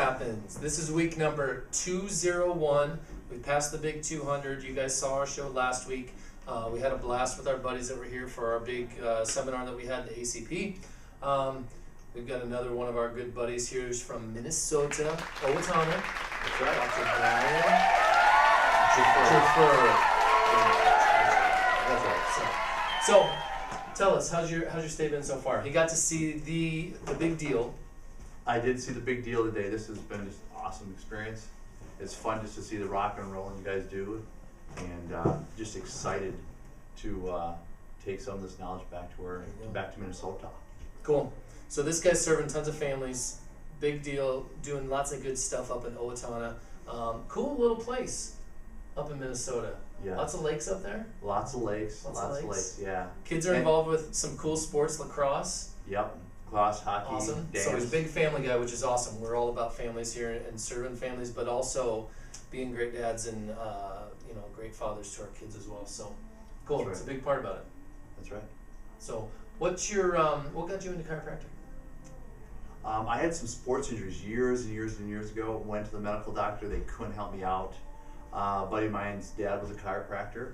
Happenz. This is week number 201. We passed the big 200. You guys saw our show last week. We had a blast with our buddies that were here for our big seminar that we had, the ACP. We've got another one of our good buddies here who's from Minnesota, Omaha. That's right. Dr. Bryan. That's right. So tell us, how's your stay been so far? He got to see the big deal. I did see the big deal today. This has been just an awesome experience. It's fun just to see the rock and roll you guys do, and just excited to take some of this knowledge back to Minnesota. Cool. So this guy's serving tons of families. Big deal. Doing lots of good stuff up in Owatonna. Cool little place up in Minnesota. Yeah. Lots of lakes up there. Lots of lakes. Lots of lakes. Yeah. Kids are involved with some cool sports, lacrosse. Yep. Lacrosse, hockey, awesome. dance. So he's a big family guy, which is awesome. We're all about families here and serving families, but also being great dads and great fathers to our kids as well. So cool. Right. It's a big part about it. That's right. So what's your what got you into chiropractic? I had some sports injuries years and years and years ago. Went to the medical doctor. They couldn't help me out. A buddy of mine's dad was a chiropractor,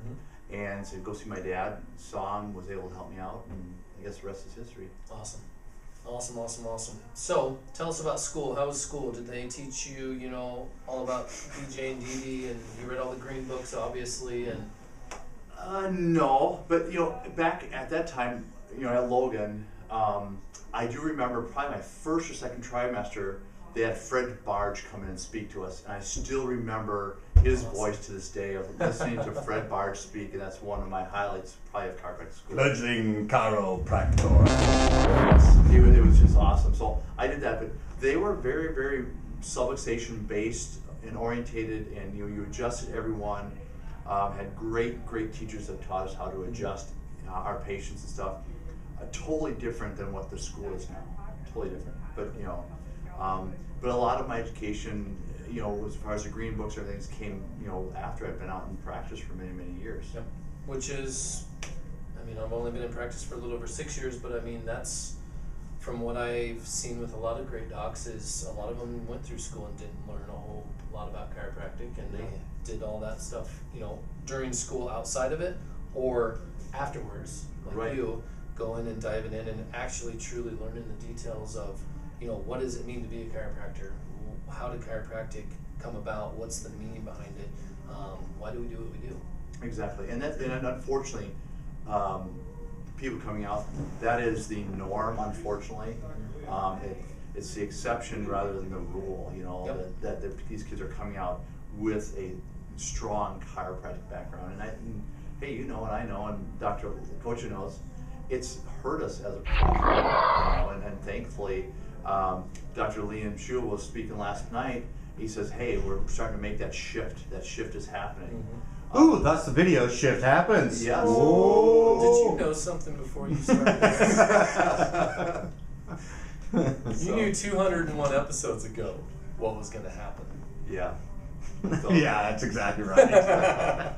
and said, go see my dad. Saw him, was able to help me out, and I guess the rest is history. Awesome. So tell us about school. How was school? Did they teach you, all about DJ and DD, and you read all the green books, obviously, and... No, but back at that time, at Logan, I do remember probably my first or second trimester, they had Fred Barge come in and speak to us, and I still remember his voice to this day of listening to Fred Barge speak, and that's one of my highlights probably of chiropractic school. Fledgling chiropractor. Yes, it was just awesome. So I did that, but they were very, very subluxation based and orientated, and you adjusted everyone. Had great teachers that taught us how to adjust our patients and stuff. Totally different than what the school is now. Totally different, but a lot of my education, as far as the green books and everything, came, after I've been out in practice for many, many years. Yep. Which is, I've only been in practice for a little over 6 years, but that's, from what I've seen with a lot of great docs, is a lot of them went through school and didn't learn a whole lot about chiropractic, and they did all that stuff, during school outside of it, or afterwards, like you, going and diving in and actually truly learning the details of, what does it mean to be a chiropractor? How did chiropractic come about? What's the meaning behind it? Why do we do what we do? Exactly, and unfortunately, people coming out, that is the norm. Unfortunately, it's the exception rather than the rule. That these kids are coming out with a strong chiropractic background, and hey, and I know, and Dr. Koca knows, it's hurt us as a profession, and thankfully. Dr. Liam Shul was speaking last night. He says, hey, we're starting to make that shift. That shift is happening. Ooh, that's the video. Shift happens. Yes. Whoa. Did you know something before you started this? You knew 201 episodes ago what was going to happen. Yeah. Yeah, that's exactly right.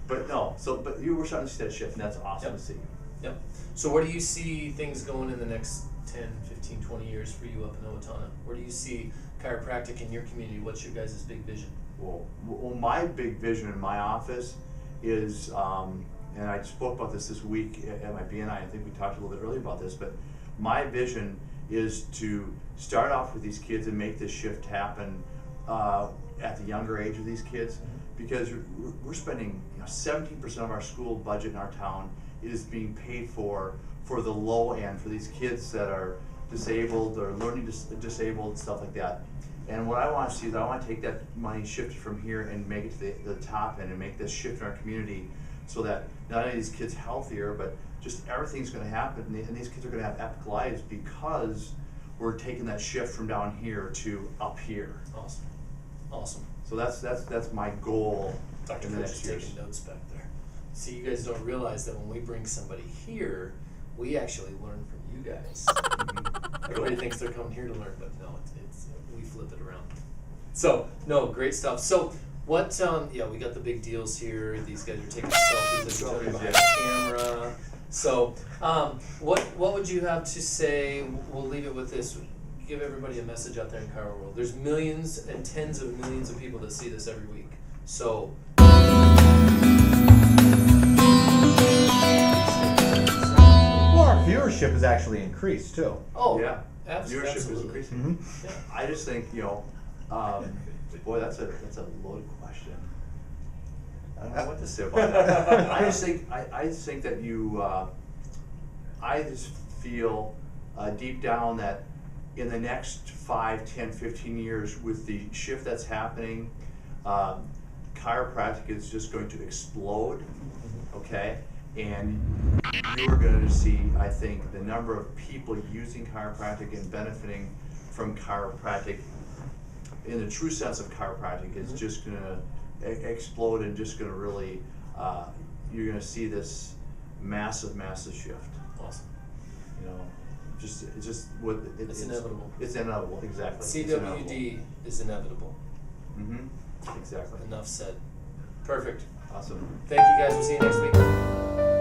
But you were starting to see that shift, and that's awesome to see. Yep. So where do you see things going in the next 10, 15, 20 years for you up in Owatonna? Where do you see chiropractic in your community? What's your guys' big vision? Well, my big vision in my office is, and I spoke about this week at my BNI, I think we talked a little bit earlier about this, but my vision is to start off with these kids and make this shift happen at the younger age of these kids, because we're spending 17% of our school budget in our town is being paid for the low end, for these kids that are disabled or learning disabled, stuff like that. And what I want to see is I want to take that money, shift it from here, and make it to the top end, and make this shift in our community, so that not only are these kids healthier, but just everything's going to happen, and these kids are going to have epic lives because we're taking that shift from down here to up here. Awesome. So that's my goal. Dr. in the next years. Taking notes back there. See, you guys don't realize that when we bring somebody here, we actually learn from you guys. Everybody thinks they're coming here to learn, but no, it's we flip it around. So, no, great stuff. So, what, we got the big deals here. These guys are taking selfies behind the camera. So, what would you have to say? We'll leave it with this. give everybody a message out there in chiro world. There's millions and tens of millions of people that see this every week. So Well, our viewership has actually increased too. oh Yeah. absolutely. Viewership is increasing. Mm-hmm. Yeah. I just think, boy, that's a loaded question. I don't know what to say about that. I just think that I just feel deep down that in the next 5, 10, 15 years, with the shift that's happening, chiropractic is just going to explode, okay? And you're going to see, I think, the number of people using chiropractic and benefiting from chiropractic in the true sense of chiropractic is just going to explode and just going to really, you're going to see this massive shift. Awesome. It's just what It's inevitable. It's inevitable, exactly. CWD is inevitable. Mm-hmm. Exactly. Enough said. Perfect. Awesome. Thank you guys. We'll see you next week.